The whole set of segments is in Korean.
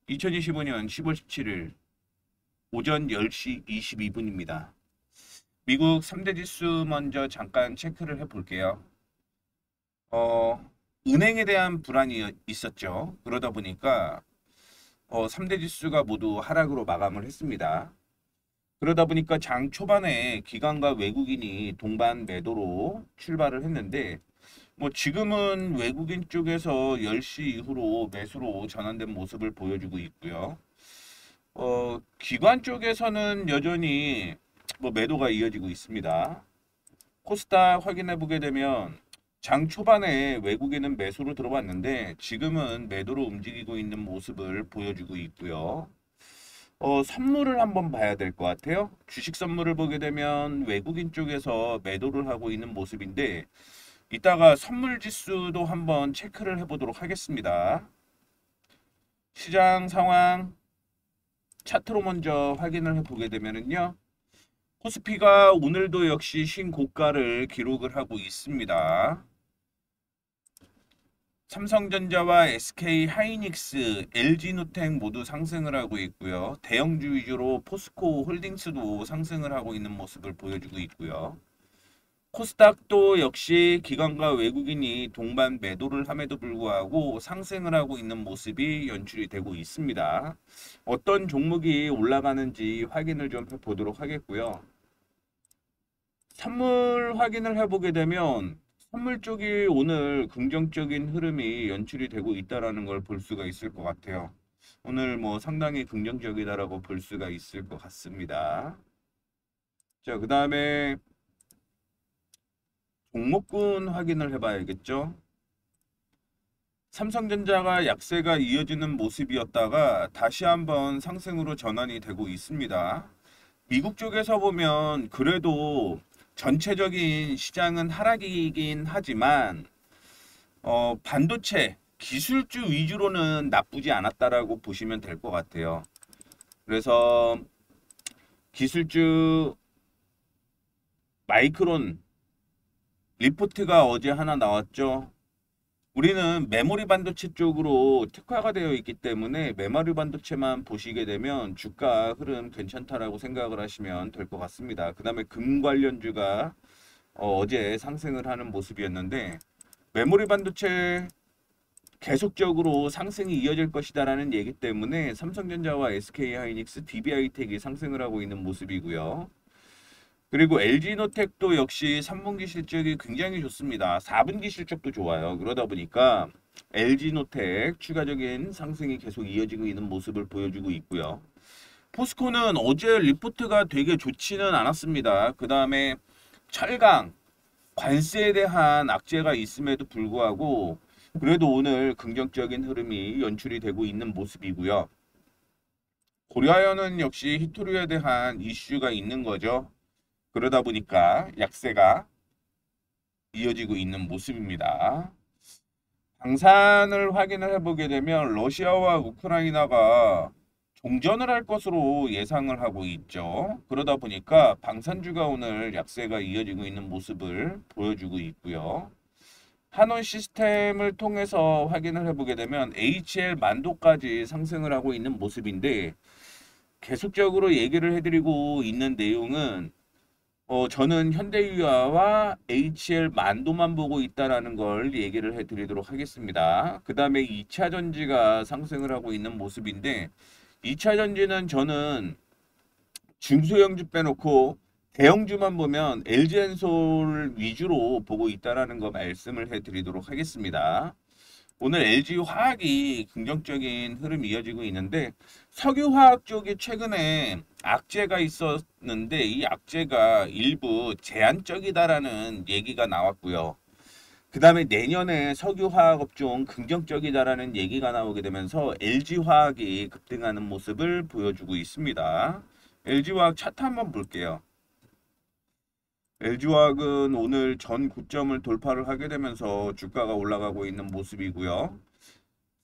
2025년 10월 17일 오전 10시 22분입니다. 미국 3대 지수 먼저 잠깐 체크를 해볼게요. 은행에 대한 불안이 있었죠. 그러다 보니까 3대 지수가 모두 하락으로 마감을 했습니다. 그러다 보니까 장 초반에 기관과 외국인이 동반 매도로 출발을 했는데 지금은 외국인 쪽에서 10시 이후로 매수로 전환된 모습을 보여주고 있고요. 기관 쪽에서는 여전히 매도가 이어지고 있습니다. 코스닥 확인해 보게 되면 장 초반에 외국인은 매수로 들어왔는데 지금은 매도로 움직이고 있는 모습을 보여주고 있고요. 선물을 한번 봐야 될 것 같아요. 주식 선물을 보게 되면 외국인 쪽에서 매도를 하고 있는 모습인데 이따가 선물 지수도 한번 체크를 해보도록 하겠습니다. 시장 상황 차트로 먼저 확인을 해보게 되면은요. 코스피가 오늘도 역시 신고가를 기록을 하고 있습니다. 삼성전자와 SK 하이닉스, LG노텍 모두 상승을 하고 있고요. 대형주 위주로 포스코 홀딩스도 상승을 하고 있는 모습을 보여주고 있고요. 코스닥도 역시 기관과 외국인이 동반 매도를 함에도 불구하고 상승을 하고 있는 모습이 연출이 되고 있습니다. 어떤 종목이 올라가는지 확인을 좀 해보도록 하겠고요. 선물 확인을 해보게 되면 선물 쪽이 오늘 긍정적인 흐름이 연출이 되고 있다는 걸 볼 수가 있을 것 같아요. 오늘 상당히 긍정적이다라고 볼 수가 있을 것 같습니다. 자, 그 다음에 종목군 확인을 해봐야겠죠. 삼성전자가 약세가 이어지는 모습이었다가 다시 한번 상승으로 전환이 되고 있습니다. 미국 쪽에서 보면 그래도 전체적인 시장은 하락이긴 하지만 반도체 기술주 위주로는 나쁘지 않았다라고 보시면 될 것 같아요. 그래서 기술주 마이크론 리포트가 어제 하나 나왔죠. 우리는 메모리 반도체 쪽으로 특화가 되어 있기 때문에 메모리 반도체만 보시게 되면 주가 흐름 괜찮다라고 생각을 하시면 될 것 같습니다. 그 다음에 금 관련주가 어제 상승을 하는 모습이었는데 메모리 반도체 계속적으로 상승이 이어질 것이다라는 얘기 때문에 삼성전자와 SK하이닉스, DB하이텍이 상승을 하고 있는 모습이고요. 그리고 LG노텍도 역시 3분기 실적이 굉장히 좋습니다. 4분기 실적도 좋아요. 그러다 보니까 LG노텍 추가적인 상승이 계속 이어지고 있는 모습을 보여주고 있고요. 포스코는 어제 리포트가 되게 좋지는 않았습니다. 그 다음에 철강, 관세에 대한 악재가 있음에도 불구하고 그래도 오늘 긍정적인 흐름이 연출이 되고 있는 모습이고요. 고려아연은 역시 히토류에 대한 이슈가 있는 거죠. 그러다 보니까 약세가 이어지고 있는 모습입니다. 방산을 확인을 해보게 되면 러시아와 우크라이나가 종전을 할 것으로 예상을 하고 있죠. 그러다 보니까 방산주가 오늘 약세가 이어지고 있는 모습을 보여주고 있고요. 한원 시스템을 통해서 확인을 해보게 되면 HL 만도까지 상승을 하고 있는 모습인데 계속적으로 얘기를 해드리고 있는 내용은 저는 현대유아와 HL 만도만 보고 있다라는 걸 얘기를 해드리도록 하겠습니다. 그 다음에 2차 전지가 상승을 하고 있는 모습인데 2차 전지는 저는 중소형주 빼놓고 대형주만 보면 LG엔솔 위주로 보고 있다라는 거 말씀을 해드리도록 하겠습니다. 오늘 LG화학이 긍정적인 흐름이 이어지고 있는데 석유화학 쪽이 최근에 악재가 있었는데 이 악재가 일부 제한적이다라는 얘기가 나왔고요. 그 다음에 내년에 석유화학 업종 긍정적이다라는 얘기가 나오게 되면서 LG화학이 급등하는 모습을 보여주고 있습니다. LG화학 차트 한번 볼게요. LG화학은 오늘 전 고점을 돌파를 하게 되면서 주가가 올라가고 있는 모습이고요.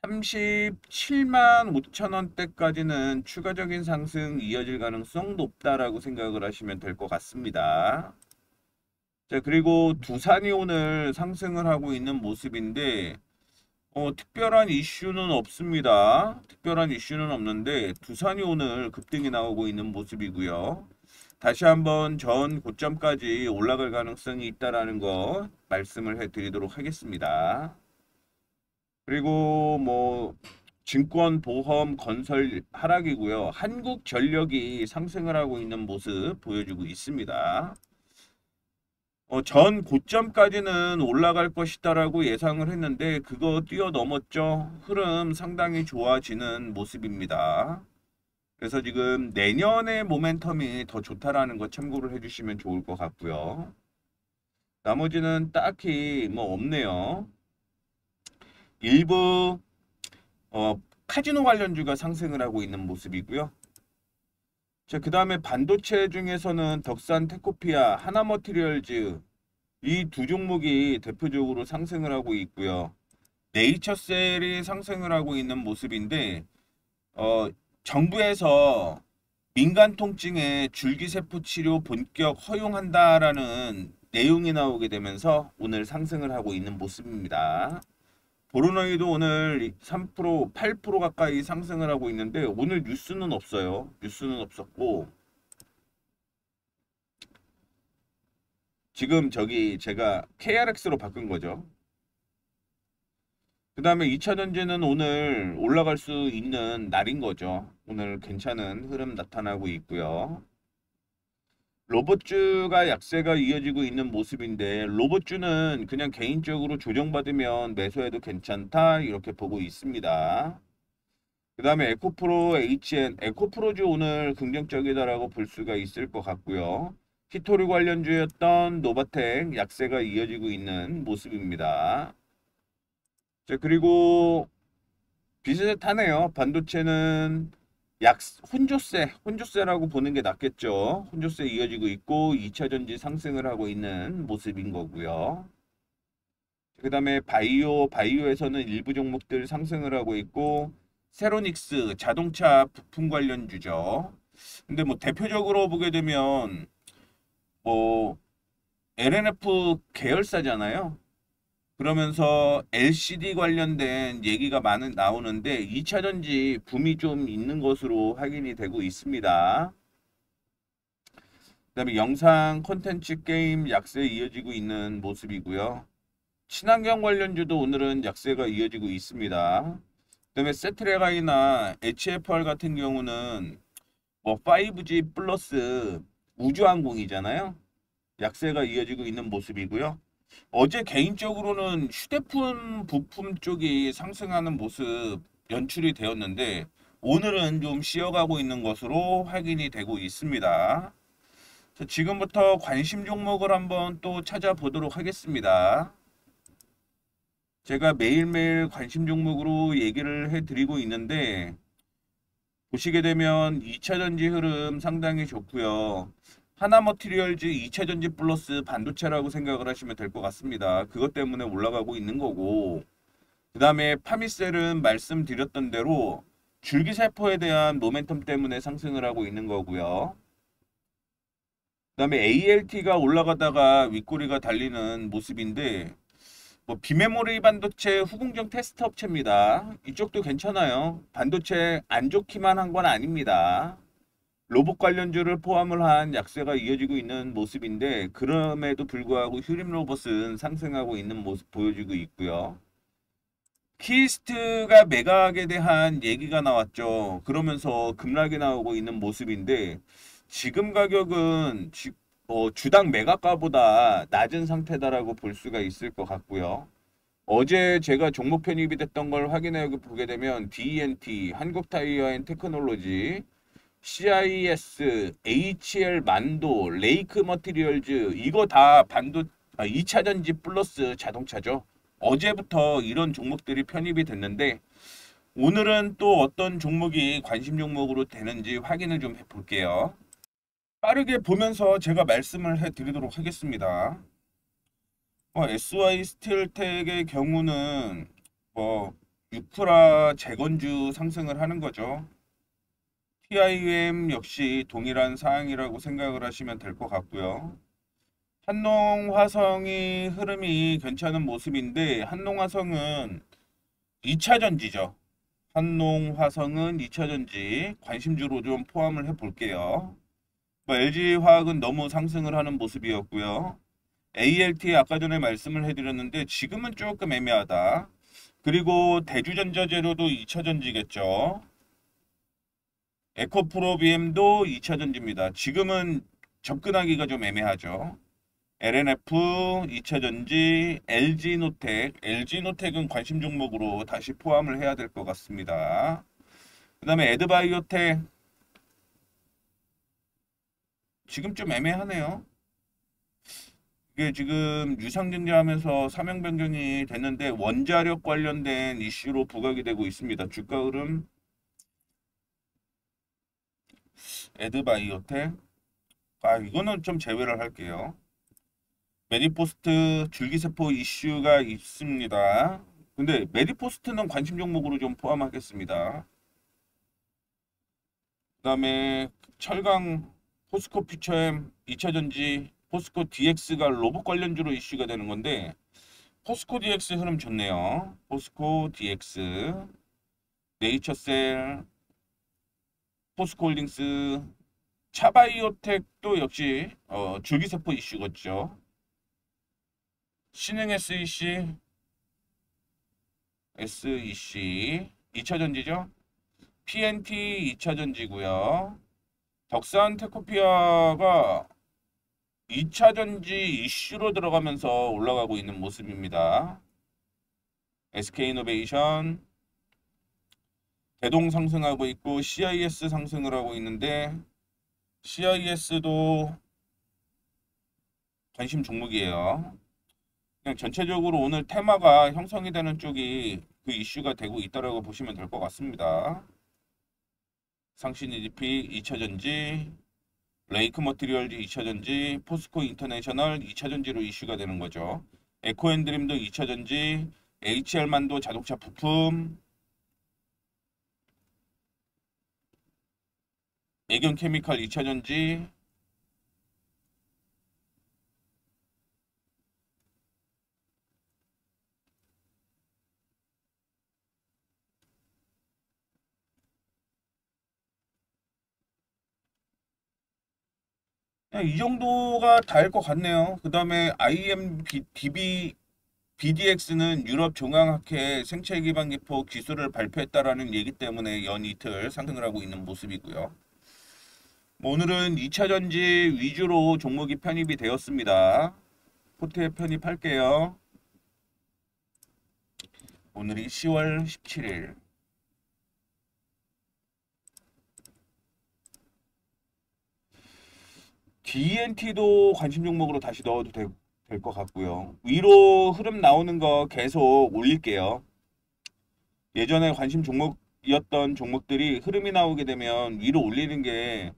37만 5천 원대까지는 추가적인 상승 이어질 가능성 높다라고 생각을 하시면 될 것 같습니다. 자, 그리고 두산이 오늘 상승을 하고 있는 모습인데 특별한 이슈는 없습니다. 특별한 이슈는 없는데 두산이 오늘 급등이 나오고 있는 모습이고요. 다시 한번 전 고점까지 올라갈 가능성이 있다라는 거 말씀을 해드리도록 하겠습니다. 그리고 뭐 증권, 보험, 건설 하락이고요. 한국전력이 상승을 하고 있는 모습 보여주고 있습니다. 전 고점까지는 올라갈 것이다라고 예상을 했는데 그거 뛰어넘었죠. 흐름 상당히 좋아지는 모습입니다. 그래서 지금 내년의 모멘텀이 더 좋다라는 거 참고를 해주시면 좋을 것 같고요. 나머지는 딱히 뭐 없네요. 일부 카지노 관련주가 상승을 하고 있는 모습이고요. 자, 그 다음에 반도체 중에서는 덕산 테코피아, 하나머티리얼즈 이 두 종목이 대표적으로 상승을 하고 있고요. 네이처셀이 상승을 하고 있는 모습인데 정부에서 민간 통증의 줄기세포 치료 본격 허용한다라는 내용이 나오게 되면서 오늘 상승을 하고 있는 모습입니다. 보로노이도 오늘 3%, 8% 가까이 상승을 하고 있는데 오늘 뉴스는 없어요. 뉴스는 없었고 지금 저기 제가 KRX로 바꾼 거죠. 그 다음에 2차전지는 오늘 올라갈 수 있는 날인 거죠. 오늘 괜찮은 흐름 나타나고 있고요. 로봇주가 약세가 이어지고 있는 모습인데 로봇주는 그냥 개인적으로 조정받으면 매수해도 괜찮다 이렇게 보고 있습니다. 그 다음에 에코프로 HN, 에코프로주 오늘 긍정적이다라고 볼 수가 있을 것 같고요. 히토리 관련주였던 노바텍 약세가 이어지고 있는 모습입니다. 자, 그리고 비슷하네요. 반도체는 혼조세라고 보는 게 낫겠죠. 혼조세 이어지고 있고 2차전지 상승을 하고 있는 모습인 거고요. 그 다음에 바이오에서는 일부 종목들 상승을 하고 있고 세로닉스 자동차 부품 관련주죠. 근데 뭐 대표적으로 보게 되면 뭐 LNF 계열사잖아요. 그러면서 LCD 관련된 얘기가 많은 나오는데 2차전지 붐이 좀 있는 것으로 확인이 되고 있습니다. 그다음에 영상 콘텐츠 게임 약세 이어지고 있는 모습이고요. 친환경 관련주도 오늘은 약세가 이어지고 있습니다. 그다음에 세트레가이나 HFR 같은 경우는 뭐 5G 플러스 우주항공이잖아요. 약세가 이어지고 있는 모습이고요. 어제 개인적으로는 휴대폰 부품 쪽이 상승하는 모습 연출이 되었는데 오늘은 좀 쉬어가고 있는 것으로 확인이 되고 있습니다. 자, 지금부터 관심 종목을 한번 또 찾아보도록 하겠습니다. 제가 매일매일 관심 종목으로 얘기를 해드리고 있는데 보시게 되면 2차전지 흐름 상당히 좋고요. 하나머티리얼즈 2차전지 플러스 반도체라고 생각을 하시면 될 것 같습니다. 그것 때문에 올라가고 있는 거고 그 다음에 파미셀은 말씀드렸던 대로 줄기세포에 대한 모멘텀 때문에 상승을 하고 있는 거고요. 그 다음에 ALT가 올라가다가 윗꼬리가 달리는 모습인데 뭐 비메모리 반도체 후공정 테스트 업체입니다. 이쪽도 괜찮아요. 반도체 안 좋기만 한 건 아닙니다. 로봇 관련주를 포함을 한 약세가 이어지고 있는 모습인데 그럼에도 불구하고 휴림 로봇은 상승하고 있는 모습 보여주고 있고요. 키스트가 매각에 대한 얘기가 나왔죠. 그러면서 급락이 나오고 있는 모습인데 지금 가격은 주당 매각가보다 낮은 상태다라고 볼 수가 있을 것 같고요. 어제 제가 종목 편입이 됐던 걸 확인해 보게 되면 DNT, 한국타이어앤테크놀로지, CIS, HL 만도, 레이크 머티리얼즈 이거 다 2차전지 플러스 자동차죠. 어제부터 이런 종목들이 편입이 됐는데 오늘은 또 어떤 종목이 관심 종목으로 되는지 확인을 좀 해볼게요. 빠르게 보면서 제가 말씀을 해드리도록 하겠습니다. SY 스틸텍의 경우는 뭐 유프라 재건주 상승을 하는 거죠. TIM 역시 동일한 사항이라고 생각을 하시면 될 것 같고요. 한농화성이 흐름이 괜찮은 모습인데 한농화성은 2차 전지죠. 한농화성은 2차 전지 관심주로 좀 포함을 해 볼게요. 뭐 LG화학은 너무 상승을 하는 모습이었고요. ALT 아까 전에 말씀을 해드렸는데 지금은 조금 애매하다. 그리고 대주전자재료도 2차 전지겠죠. 에코프로비엠도 2차 전지입니다. 지금은 접근하기가 좀 애매하죠. LNF 2차 전지, LG노텍. LG노텍은 관심 종목으로 다시 포함을 해야 될 것 같습니다. 그 다음에 에드바이오텍. 지금 좀 애매하네요. 이게 지금 유상증자하면서 사명 변경이 됐는데 원자력 관련된 이슈로 부각이 되고 있습니다. 주가 흐름 에드바이오텍. 이거는 좀 제외를 할게요. 메디포스트 줄기세포 이슈가 있습니다. 근데 메디포스트는 관심 종목으로 좀 포함하겠습니다. 그 다음에 철강 포스코 퓨처엠 2차전지 포스코 DX가 로봇 관련주로 이슈가 되는 건데 포스코 DX 흐름 좋네요. 포스코 DX, 네이처셀, 포스코홀딩스, 차바이오텍도 역시 줄기세포 이슈겠죠. 신흥 SEC 2차전지죠. PNT 2차전지고요. 덕산 테코피아가 2차전지 이슈로 들어가면서 올라가고 있는 모습입니다. SK이노베이션 대동 상승하고 있고 CIS 상승을 하고 있는데 CIS도 관심 종목이에요. 그냥 전체적으로 오늘 테마가 형성이 되는 쪽이 그 이슈가 되고 있다고 보시면 될 것 같습니다. 상신 EDP 2차전지, 레이크 머티리얼즈 2차전지, 포스코 인터내셔널 2차전지로 이슈가 되는 거죠. 에코앤드림도 2차전지, HL만도 자동차 부품, 애견케미칼 2차전지, 이 정도가 다일 것 같네요. 그 다음에 BDX는 유럽 종합학회 생체 기반 기포 기술을 발표했다라는 얘기 때문에 연 이틀 상승을 하고 있는 모습이고요. 오늘은 2차 전지 위주로 종목이 편입이 되었습니다. 포트에 편입할게요. 오늘이 10월 17일. DNT도 관심 종목으로 다시 넣어도 될 것 같고요. 위로 흐름 나오는 거 계속 올릴게요. 예전에 관심 종목이었던 종목들이 흐름이 나오게 되면 위로 올리는 게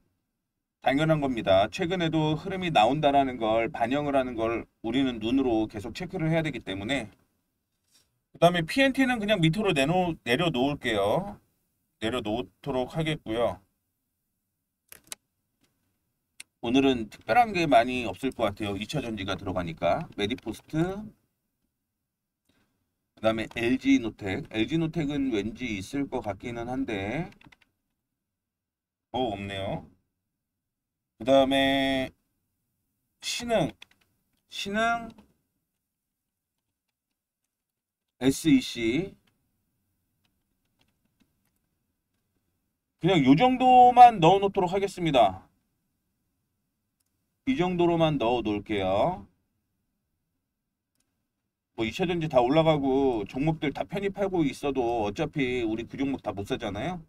당연한 겁니다. 최근에도 흐름이 나온다라는 걸 반영을 하는 걸 우리는 눈으로 계속 체크를 해야 되기 때문에 그 다음에 PNT는 그냥 밑으로 내려놓을게요. 내려놓도록 하겠고요. 오늘은 특별한 게 많이 없을 것 같아요. 2차 전지가 들어가니까. 메디포스트, 그 다음에 LG노텍. LG노텍은 왠지 있을 것 같기는 한데 없네요. 그 다음에 신흥 SEC 그냥 요 정도만 넣어 놓도록 하겠습니다. 이 정도로만 넣어 놓을게요. 뭐 2차전지 다 올라가고 종목들 다 편입하고 있어도 어차피 우리 그 종목 다 못 사잖아요.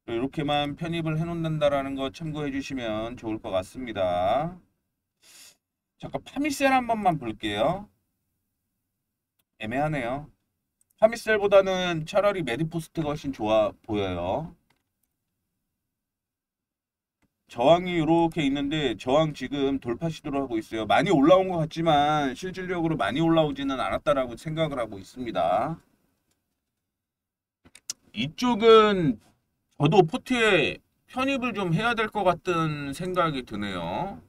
이렇게만 편입을 해 놓는다라는 거 참고해 주시면 좋을 것 같습니다. 잠깐 파미셀 한 번만 볼게요. 애매하네요. 파미셀보다는 차라리 메디포스트가 훨씬 좋아 보여요. 저항이 이렇게 있는데 저항 지금 돌파 시도를 하고 있어요. 많이 올라온 것 같지만 실질적으로 많이 올라오지는 않았다라고 생각을 하고 있습니다. 이쪽은 저도 포트에 편입을 좀 해야 될 것 같은 생각이 드네요.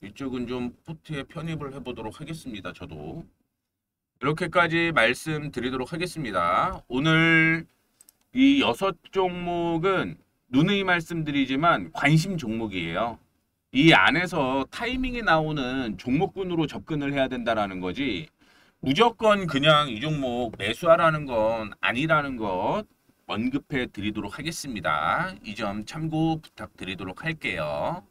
이쪽은 좀 포트에 편입을 해보도록 하겠습니다. 저도. 이렇게까지 말씀드리도록 하겠습니다. 오늘 이 6종목은 누누이 말씀드리지만 관심 종목이에요. 이 안에서 타이밍이 나오는 종목군으로 접근을 해야 된다라는 거지 무조건 그냥 이 종목 매수하라는 건 아니라는 것 언급해 드리도록 하겠습니다. 이 점 참고 부탁드리도록 할게요.